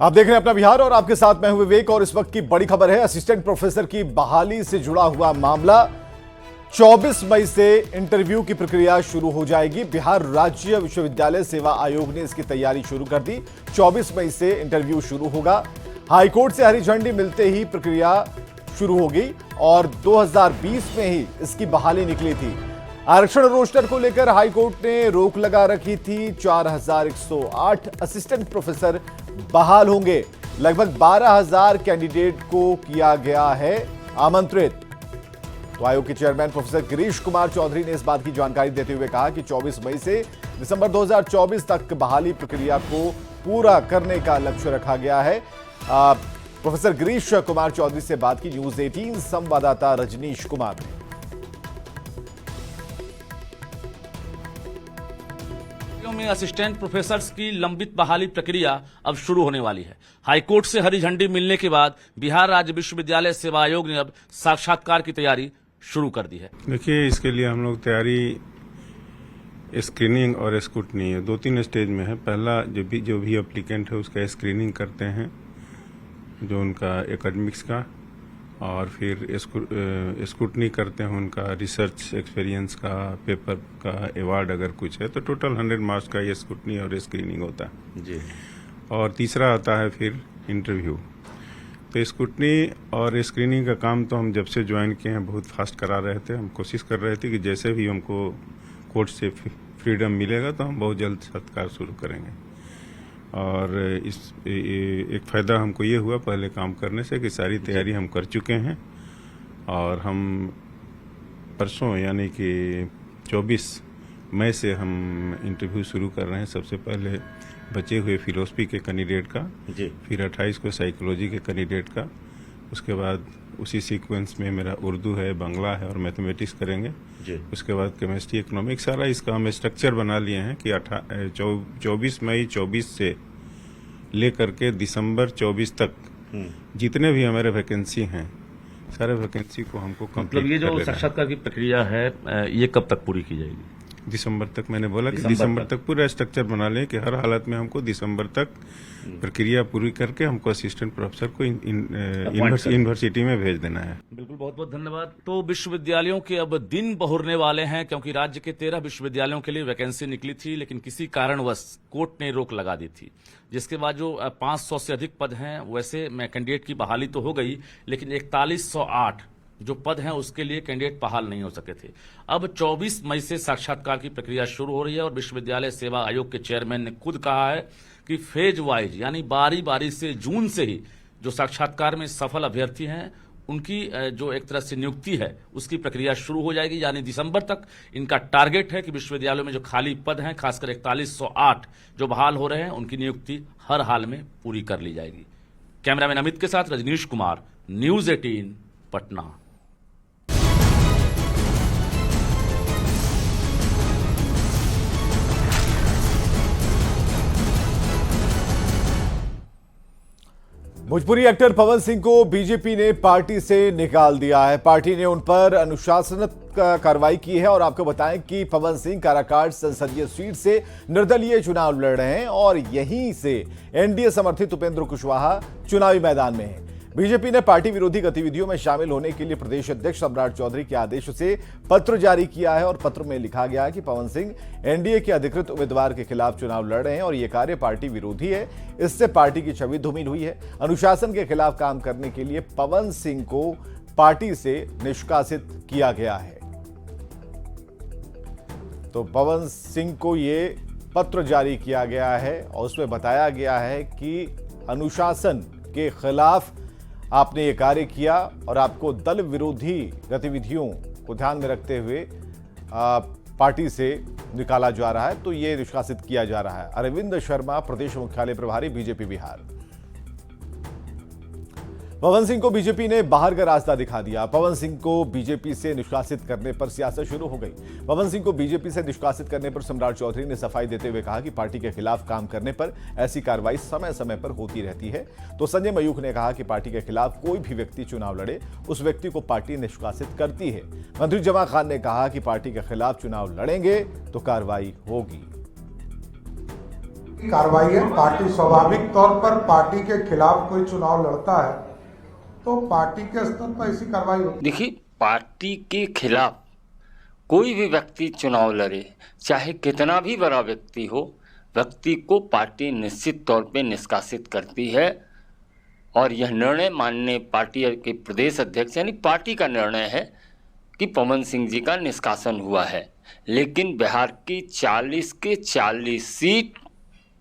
आप देख रहे हैं अपना बिहार और आपके साथ मैं हूं विवेक। और इस वक्त की बड़ी खबर है, असिस्टेंट प्रोफेसर की बहाली से जुड़ा हुआ मामला। 24 मई से इंटरव्यू की प्रक्रिया शुरू हो जाएगी। बिहार राज्य विश्वविद्यालय सेवा आयोग ने इसकी तैयारी शुरू कर दी। 24 मई से इंटरव्यू शुरू होगा। हाईकोर्ट से हरी झंडी मिलते ही प्रक्रिया शुरू होगी और 2020 में ही इसकी बहाली निकली थी। आरक्षण रोस्टर को लेकर हाईकोर्ट ने रोक लगा रखी थी। 4108 असिस्टेंट प्रोफेसर बहाल होंगे। लगभग 12,000 कैंडिडेट को किया गया है आमंत्रित। तो आयोग के चेयरमैन प्रोफेसर गिरीश कुमार चौधरी ने इस बात की जानकारी देते हुए कहा कि 24 मई से दिसंबर 2024 तक बहाली प्रक्रिया को पूरा करने का लक्ष्य रखा गया है। प्रोफेसर गिरीश कुमार चौधरी से बात की न्यूज 18 संवाददाता रजनीश कुमार ने। में असिस्टेंट प्रोफेसर्स की लंबित बहाली प्रक्रिया अब शुरू होने वाली है। हाईकोर्ट से हरी झंडी मिलने के बाद बिहार राज्य विश्वविद्यालय सेवा आयोग ने अब साक्षात्कार की तैयारी शुरू कर दी है। देखिए, इसके लिए हम लोग तैयारी स्क्रीनिंग और स्क्रूटनी है, 2-3 स्टेज में है। पहला जो भी एप्लीकेंट है उसका स्क्रीनिंग करते हैं, जो उनका एकेडमिक्स का, और फिर स्क्रूटनी करते हैं उनका रिसर्च एक्सपीरियंस का, पेपर का, अवार्ड अगर कुछ है तो टोटल 100 मार्क्स का ये स्क्रूटनी और स्क्रीनिंग होता है जी। और तीसरा आता है फिर इंटरव्यू। तो स्क्रूटनी और स्क्रीनिंग का काम तो हम जब से ज्वाइन किए हैं बहुत फास्ट करा रहे थे। हम कोशिश कर रहे थे कि जैसे भी हमको कोर्ट से फ्रीडम मिलेगा तो हम बहुत जल्द सत्कार शुरू करेंगे। और इस एक फ़ायदा हमको ये हुआ पहले काम करने से कि सारी तैयारी हम कर चुके हैं। और हम परसों यानी कि 24 मई से हम इंटरव्यू शुरू कर रहे हैं। सबसे पहले बचे हुए फिलोसफी के कैंडिडेट का जी, फिर 28 को साइकोलॉजी के कैंडिडेट का, उसके बाद उसी सीक्वेंस में मेरा उर्दू है, बांग्ला है और मैथमेटिक्स करेंगे जी। उसके बाद केमिस्ट्री, इकोनॉमिक्स। सारा इसका हम स्ट्रक्चर बना लिए हैं कि 24 मई 24 से लेकर के दिसंबर 24 तक जितने भी हमारे वैकेंसी हैं सारे वैकेंसी को हमको कंप्लीट। मतलब ये जो साक्षात्कार की प्रक्रिया है ये कब तक पूरी की जाएगी? दिसंबर तक। मैंने बोला कि दिसंबर तक पूरा स्ट्रक्चर बना लें कि हर हालत में हमको दिसंबर तक प्रक्रिया पूरी करके हमको असिस्टेंट प्रोफेसर को यूनिवर्सिटी में भेज देना है। बिल्कुल, बहुत बहुत धन्यवाद। तो विश्वविद्यालयों के अब दिन बहुरने वाले हैं, क्योंकि राज्य के 13 विश्वविद्यालयों के लिए वैकेंसी निकली थी, लेकिन किसी कारणवश कोर्ट ने रोक लगा दी थी, जिसके बाद जो 500 से अधिक पद हैं वैसे में कैंडिडेट की बहाली तो हो गई, लेकिन 4108 जो पद हैं उसके लिए कैंडिडेट बहाल नहीं हो सके थे। अब 24 मई से साक्षात्कार की प्रक्रिया शुरू हो रही है और विश्वविद्यालय सेवा आयोग के चेयरमैन ने खुद कहा है कि फेज वाइज यानी बारी बारी से जून से ही जो साक्षात्कार में सफल अभ्यर्थी हैं उनकी जो एक तरह से नियुक्ति है उसकी प्रक्रिया शुरू हो जाएगी। यानी दिसंबर तक इनका टारगेट है कि विश्वविद्यालयों में जो खाली पद हैं, खासकर 4108 जो बहाल हो रहे हैं, उनकी नियुक्ति हर हाल में पूरी कर ली जाएगी। कैमरामैन अमित के साथ रजनीश कुमार, न्यूज 18 पटना। भोजपुरी एक्टर पवन सिंह को बीजेपी ने पार्टी से निकाल दिया है। पार्टी ने उन पर अनुशासनात्मक कार्रवाई की है और आपको बताएं कि पवन सिंह काराकाट संसदीय सीट से निर्दलीय चुनाव लड़ रहे हैं और यहीं से एनडीए समर्थित उपेंद्र कुशवाहा चुनावी मैदान में हैं। बीजेपी ने पार्टी विरोधी गतिविधियों में शामिल होने के लिए प्रदेश अध्यक्ष सम्राट चौधरी के आदेश से पत्र जारी किया है और पत्र में लिखा गया है कि पवन सिंह एनडीए के अधिकृत उम्मीदवार के खिलाफ चुनाव लड़ रहे हैं और यह कार्य पार्टी विरोधी है। इससे पार्टी की छवि धूमिल हुई है। अनुशासन के खिलाफ काम करने के लिए पवन सिंह को पार्टी से निष्कासित किया गया है। तो पवन सिंह को ये पत्र जारी किया गया है और उसमें बताया गया है कि अनुशासन के खिलाफ आपने ये कार्य किया और आपको दल विरोधी गतिविधियों को ध्यान में रखते हुए पार्टी से निकाला जा रहा है, तो ये निष्कासित किया जा रहा है। अरविंद शर्मा, प्रदेश मुख्यालय प्रभारी, बीजेपी बिहार। पवन सिंह को बीजेपी ने बाहर का रास्ता दिखा दिया। पवन सिंह को बीजेपी से निष्कासित करने पर सियासत शुरू हो गई। पवन सिंह को बीजेपी से निष्कासित करने पर सम्राट चौधरी ने सफाई देते हुए कहा कि पार्टी के खिलाफ काम करने पर ऐसी कार्रवाई समय समय पर होती रहती है। तो संजय मयूख ने कहा कि पार्टी के खिलाफ कोई भी व्यक्ति चुनाव लड़े उस व्यक्ति को पार्टी निष्कासित करती है। मंत्री जमा खान ने कहा कि पार्टी के खिलाफ चुनाव लड़ेंगे तो कार्रवाई होगी। कार्रवाई है। पार्टी स्वाभाविक तौर पर पार्टी के खिलाफ कोई चुनाव लड़ता है तो पार्टी के स्तर पर ऐसी कार्रवाई होती है। देखिए, पार्टी के खिलाफ कोई भी व्यक्ति चुनाव लड़े, चाहे कितना भी बड़ा व्यक्ति हो, व्यक्ति को पार्टी निश्चित तौर पे निष्कासित करती है। और यह निर्णय माननीय पार्टी के प्रदेश अध्यक्ष यानी पार्टी का निर्णय है कि पवन सिंह जी का निष्कासन हुआ है। लेकिन बिहार की 40 के 40 सीट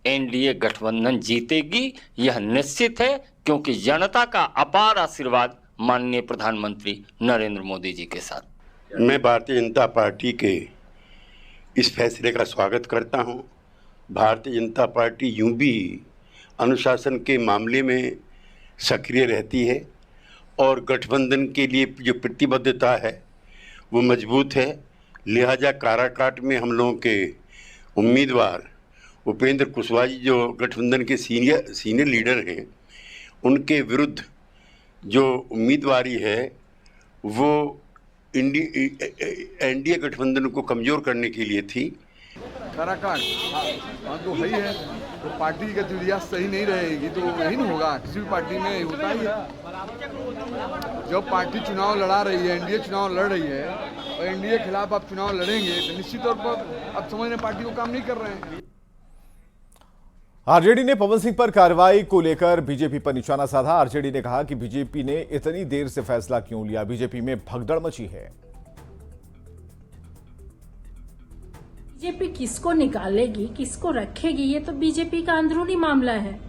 एनडीए गठबंधन जीतेगी, यह निश्चित है, क्योंकि जनता का अपार आशीर्वाद माननीय प्रधानमंत्री नरेंद्र मोदी जी के साथ। मैं भारतीय जनता पार्टी के इस फैसले का स्वागत करता हूं। भारतीय जनता पार्टी यूं भी अनुशासन के मामले में सक्रिय रहती है और गठबंधन के लिए जो प्रतिबद्धता है वो मजबूत है। लिहाजा काराकाट में हम लोगों के उम्मीदवार उपेंद्र कुशवाहा जी जो गठबंधन के सीनियर लीडर हैं, उनके विरुद्ध जो उम्मीदवारी है वो एनडीए गठबंधन को कमज़ोर करने के लिए थी। काराकाट तो है ही है, तो पार्टी की गतिविधियाँ सही नहीं रहेगी तो यही नहीं होगा। किसी भी पार्टी में होता ही है। जब पार्टी चुनाव लड़ा रही है, एनडीए चुनाव लड़ रही है और एनडीए के खिलाफ आप चुनाव लड़ेंगे तो निश्चित तौर पर आप समझ रहे पार्टी को काम नहीं कर रहे हैं। आरजेडी ने पवन सिंह पर कार्रवाई को लेकर बीजेपी पर निशाना साधा। आरजेडी ने कहा कि बीजेपी ने इतनी देर से फैसला क्यों लिया, बीजेपी में भगदड़ मची है। बीजेपी किसको निकालेगी, किसको रखेगी, ये तो बीजेपी का अंदरूनी मामला है।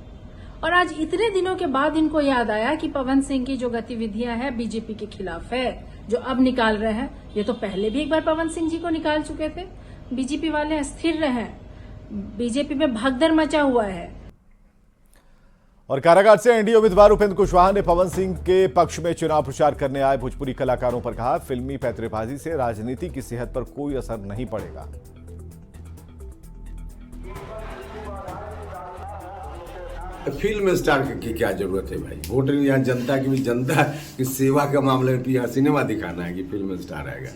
और आज इतने दिनों के बाद इनको याद आया कि पवन सिंह की जो गतिविधियां हैं बीजेपी के खिलाफ है, जो अब निकाल रहे हैं। ये तो पहले भी एक बार पवन सिंह जी को निकाल चुके थे। बीजेपी वाले अस्थिर रहे, बीजेपी में भगदड़ मचा हुआ है। और कारागार से एनडीए उम्मीदवार उपेंद्र कुशवाहा ने पवन सिंह के पक्ष में चुनाव प्रचार करने आए भोजपुरी कलाकारों पर कहा, फिल्मी पैतरेबाजी से राजनीति की सेहत पर कोई असर नहीं पड़ेगा। फिल्म स्टार की क्या जरूरत है भाई? वोट यहाँ जनता की भी, जनता की सेवा के मामले में यहाँ सिनेमा दिखाना है कि फिल्म स्टार आएगा।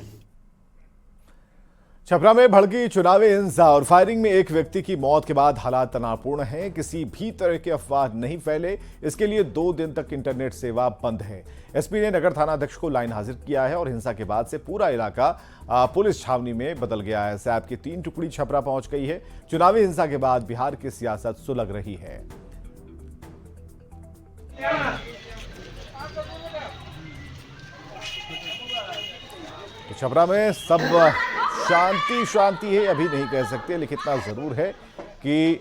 छपरा में भड़की चुनावी हिंसा और फायरिंग में एक व्यक्ति की मौत के बाद हालात तनावपूर्ण हैं। किसी भी तरह की अफवाह नहीं फैले, इसके लिए 2 दिन तक इंटरनेट सेवा बंद है। एसपी ने नगर थाना अध्यक्ष को लाइन हाजिर किया है और हिंसा के बाद से पूरा इलाका पुलिस छावनी में बदल गया है। सैप की 3 टुकड़ी छपरा पहुंच गई है। चुनावी हिंसा के बाद बिहार की सियासत सुलग रही है। तो छपरा में सब शांति है, अभी नहीं कह सकते, लेकिन इतना जरूर है कि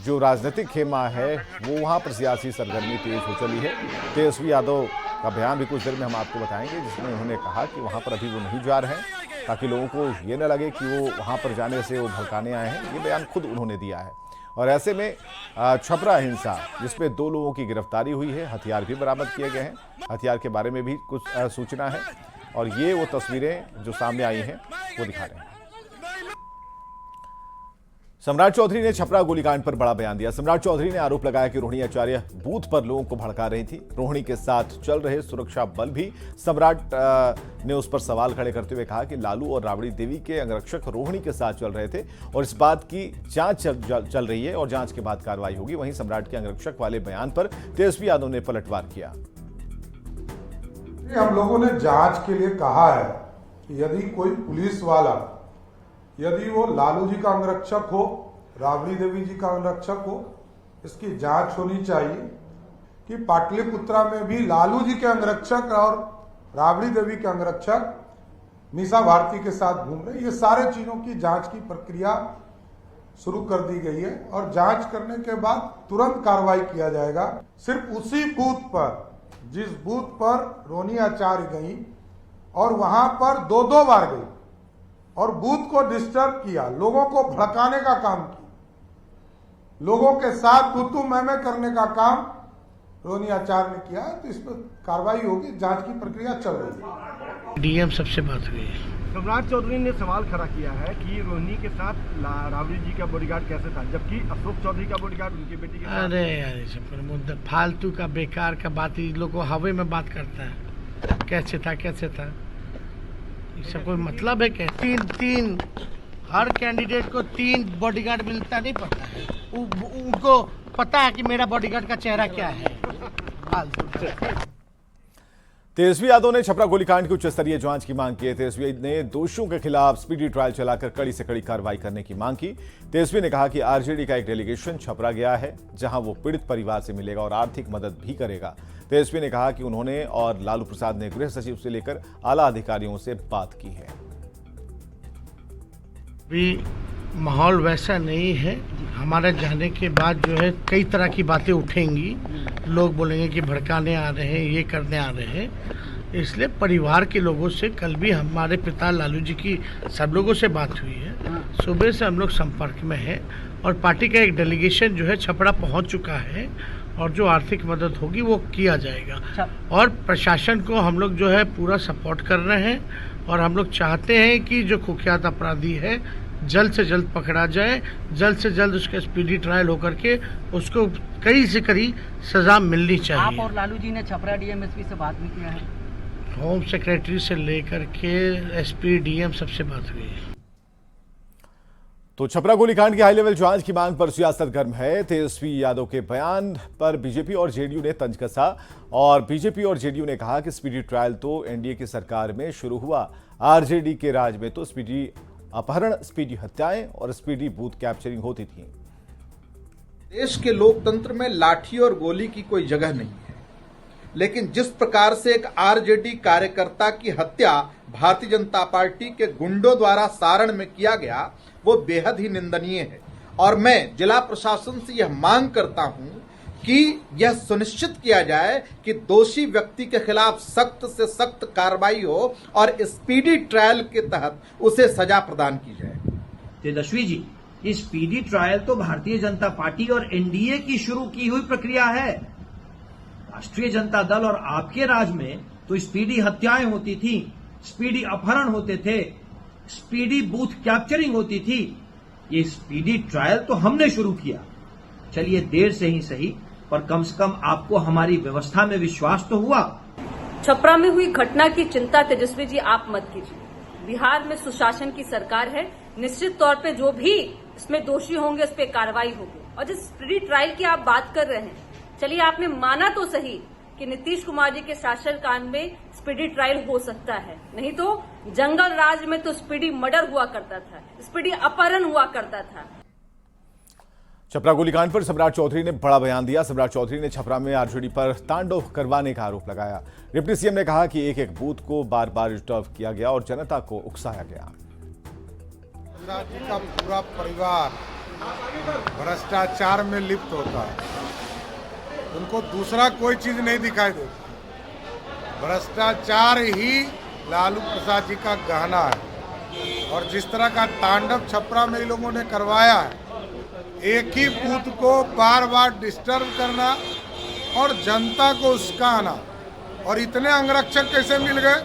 जो राजनीतिक खेमा है वो वहां पर सियासी सरगर्मी तेज हो चली है। तेजस्वी यादव का बयान भी कुछ देर में हम आपको बताएंगे, जिसमें उन्होंने कहा कि वहां पर अभी वो नहीं जा रहे हैं ताकि लोगों को ये न लगे कि वो वहां पर जाने से वो भड़काने आए हैं। ये बयान खुद उन्होंने दिया है। और ऐसे में छपरा हिंसा जिसमें 2 लोगों की गिरफ्तारी हुई है, हथियार भी बरामद किए गए हैं। हथियार के बारे में भी कुछ सूचना है और ये वो तस्वीरें जो सामने आई हैं वो दिखा रहे हैं। सम्राट चौधरी ने छपरा गोलीकांड पर बड़ा बयान दिया। सम्राट चौधरी ने आरोप लगाया कि रोहिणी आचार्य बूथ पर लोगों को भड़का रही थी। रोहिणी के साथ चल रहे सुरक्षा बल भी सम्राट ने उस पर सवाल खड़े करते हुए कहा कि लालू और राबड़ी देवी के अंगरक्षक रोहिणी के साथ चल रहे थे और इस बात की जांच चल रही है और जांच के बाद कार्रवाई होगी। वहीं सम्राट के अंगरक्षक वाले बयान पर तेजस्वी यादव ने पलटवार किया। हम लोगों ने जांच के लिए कहा है कि यदि कोई पुलिस वाला, यदि वो लालू जी का अंगरक्षक हो, राबड़ी देवी जी का अंगरक्षक हो, इसकी जांच होनी चाहिए कि पाटलिपुत्रा में भी लालू जी के अंगरक्षक और राबड़ी देवी के अंगरक्षक मीसा भारती के साथ घूम रहे। ये सारे चीजों की जांच की प्रक्रिया शुरू कर दी गई है और जांच करने के बाद तुरंत कार्रवाई किया जाएगा। सिर्फ उसी बूथ पर, जिस बूथ पर रोहिणी आचार्य गई और वहां पर 2 बार गई और बूथ को डिस्टर्ब किया, लोगों को भड़काने का काम किया, लोगों के साथ तू मैं करने का काम रोहिणी आचार्य ने किया, तो इस पर कार्रवाई होगी। जांच की प्रक्रिया चल रही है। डीएम सबसे बात हुई। सम्राट चौधरी ने सवाल खड़ा किया है कि रोहिणी के साथ राबड़ी जी का बॉडीगार्ड कैसे था, जबकि अशोक चौधरी का बॉडीगार्ड उनकी बेटी के साथ। अरे यार सब मुद्दा फालतू का बेकार का बात, ये लोग को हवे में बात करता है। कैसे था ये सब कोई मतलब है क्या? 3 हर कैंडिडेट को 3 बॉडीगार्ड मिलता नहीं पता है, उनको पता है कि मेरा बॉडीगार्ड का चेहरा क्या है। तेजस्वी यादव ने छपरा गोलीकांड की उच्च स्तरीय जांच की मांग की है। तेजस्वी ने दोषियों के खिलाफ स्पीडी ट्रायल चलाकर कड़ी से कड़ी कार्रवाई करने की मांग की। तेजस्वी ने कहा कि आरजेडी का एक डेलीगेशन छपरा गया है, जहां वो पीड़ित परिवार से मिलेगा और आर्थिक मदद भी करेगा। तेजस्वी ने कहा कि उन्होंने और लालू प्रसाद ने गृह सचिव से लेकर आला अधिकारियों से बात की है। भी माहौल वैसा नहीं है। हमारे जाने के बाद जो है कई तरह की बातें उठेंगी, लोग बोलेंगे कि भड़काने आ रहे हैं, ये करने आ रहे हैं। इसलिए परिवार के लोगों से कल भी हमारे पिता लालू जी की सब लोगों से बात हुई है। सुबह से हम लोग संपर्क में हैं और पार्टी का एक डेलीगेशन जो है छपरा पहुंच चुका है और जो आर्थिक मदद होगी वो किया जाएगा। और प्रशासन को हम लोग जो है पूरा सपोर्ट कर रहे हैं और हम लोग चाहते हैं कि जो कुख्यात अपराधी है जल्द से जल्द पकड़ा जाए, जल्द से जल्द उसका स्पीडी ट्रायल होकर के उसको कड़ी से कड़ी सजा मिलनी चाहिए। आप और लालू जी ने छपरा डीएमएसपी से बात भी किया है? होम सेक्रेटरी से लेकर के एसपी डीएम सबसे बात हुई है। तो छपरा गोलीकांड की हाई लेवल जांच की मांग पर सियासत गर्म है। तेजस्वी यादव के बयान पर बीजेपी और जेडीयू ने तंज कसा और बीजेपी और जेडीयू ने कहा कि स्पीडी ट्रायल तो एनडीए की सरकार में शुरू हुआ, आरजेडी के राज में तो स्पीडी अपहरण, स्पीडी हत्याएं और स्पीडी बूथ कैप्चरिंग होती थी। देश के लोकतंत्र में लाठी और गोली की कोई जगह नहीं है, लेकिन जिस प्रकार से एक आरजेडी कार्यकर्ता की हत्या भारतीय जनता पार्टी के गुंडों द्वारा सारण में किया गया, वो बेहद ही निंदनीय है। और मैं जिला प्रशासन से यह मांग करता हूं कि यह सुनिश्चित किया जाए कि दोषी व्यक्ति के खिलाफ सख्त से सख्त कार्रवाई हो और स्पीडी ट्रायल के तहत उसे सजा प्रदान की जाए। तेजस्वी जी, ये स्पीडी ट्रायल तो भारतीय जनता पार्टी और एनडीए की शुरू की हुई प्रक्रिया है। राष्ट्रीय जनता दल और आपके राज में तो स्पीडी हत्याएं होती थी, स्पीडी अपहरण होते थे, स्पीडी बूथ कैप्चरिंग होती थी। ये स्पीडी ट्रायल तो हमने शुरू किया। चलिए देर से ही सही, पर कम से कम आपको हमारी व्यवस्था में विश्वास तो हुआ। छपरा में हुई घटना की चिंता तेजस्वी जी आप मत कीजिए। बिहार में सुशासन की सरकार है, निश्चित तौर पे जो भी इसमें दोषी होंगे उस पर कार्रवाई होगी। और जिस स्पीडी ट्रायल की आप बात कर रहे हैं, चलिए आपने माना तो सही कि नीतीश कुमार जी के शासनकाल में स्पीडी ट्रायल हो सकता है, नहीं तो जंगल राज में तो स्पीडी मर्डर हुआ करता था, स्पीडी अपहरण हुआ करता था। छपरा गोलीकांड पर सम्राट चौधरी ने बड़ा बयान दिया। सम्राट चौधरी ने छपरा में आरजेडी पर तांडव करवाने का आरोप लगाया। डिप्टी सीएम ने कहा कि एक एक बूथ को बार बार डिस्टर्ब किया गया और जनता को उकसाया गया। सम्राट जी का पूरा परिवार भ्रष्टाचार में लिप्त होता है, उनको दूसरा कोई चीज नहीं दिखाई देती। भ्रष्टाचार ही लालू प्रसाद जी का गहना है और जिस तरह का तांडव छपरा में इन लोगों ने करवाया है, एक ही बूथ को बार बार डिस्टर्ब करना और जनता को उस्काना, और इतने अंगरक्षक कैसे मिल गए,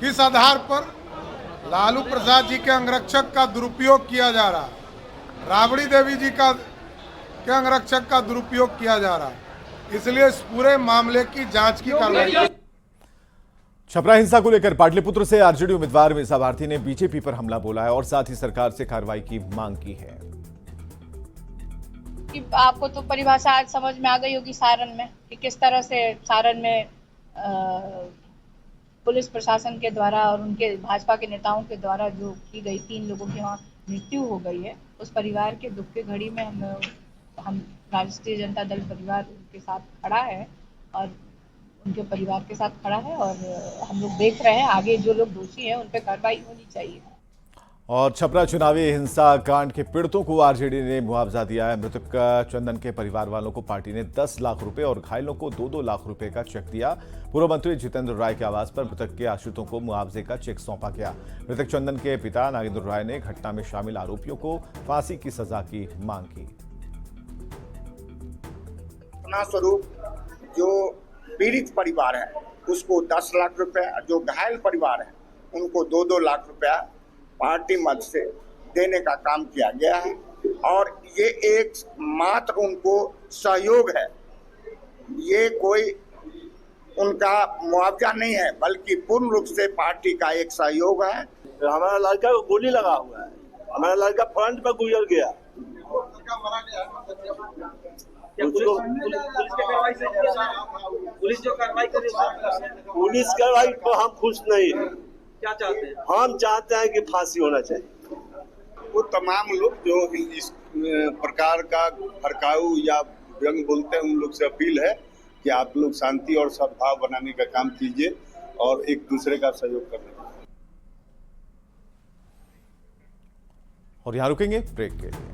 किस आधार पर? लालू प्रसाद जी के अंगरक्षक का दुरुपयोग किया जा रहा है, राबड़ी देवी जी के अंगरक्षक का दुरुपयोग किया जा रहा है। इसलिए इस पूरे मामले की जांच की कार्रवाई। छपरा हिंसा को लेकर पाटलिपुत्र से आरजेडी उम्मीदवार मीसा भारती ने बीजेपी पर हमला बोला है और साथ ही सरकार से कार्रवाई की मांग की है। आपको तो परिभाषा आज समझ में आ गई होगी सारण में, कि किस तरह से सारण में पुलिस प्रशासन के द्वारा और उनके भाजपा के नेताओं के द्वारा जो की गई 3 लोगों की वहाँ मृत्यु हो गई है। उस परिवार के दुख की घड़ी में हम राष्ट्रीय जनता दल परिवार उनके साथ खड़ा है और उनके परिवार के साथ खड़ा है और हम लोग देख रहे हैं आगे जो लोग दोषी हैं उन पर कार्रवाई होनी चाहिए। और छपरा चुनावी हिंसा कांड के पीड़ितों को आरजेडी ने मुआवजा दिया है। मृतक चंदन के परिवार वालों को पार्टी ने 10 लाख रुपए और घायलों को 2-2 लाख रुपए का चेक दिया। पूर्व मंत्री जितेंद्र राय के आवास पर मृतक के आश्रितों को मुआवजे का चेक सौंपा गया। मृतक चंदन के पिता नागेंद्र राय ने घटना में शामिल आरोपियों को फांसी की सजा की मांग की। स्वरूप जो पीड़ित परिवार है उसको 10 लाख रुपए, जो घायल परिवार है उनको 2-2 लाख रुपया पार्टी मद से देने का काम किया गया है और ये एक मात्र उनको सहयोग है, ये कोई उनका मुआवजा नहीं है, बल्कि पूर्ण रूप से पार्टी का एक सहयोग है। हमारा लड़का को गोली लगा हुआ है, हमारा लड़का फ्रंट पर गुजर गया। पुलिस जो कार्रवाई कर रही है, पुलिस कार्रवाई पर हम खुश नहीं है। क्या चाहते हैं? हम चाहते हैं कि फांसी होना चाहिए। वो तमाम लोग जो इस प्रकार का भड़काऊ या व्यंग बोलते हैं, उन लोग से अपील है कि आप लोग शांति और सद्भाव बनाने का काम कीजिए और एक दूसरे का सहयोग करने। और यहां रुकेंगे ब्रेक के लिए।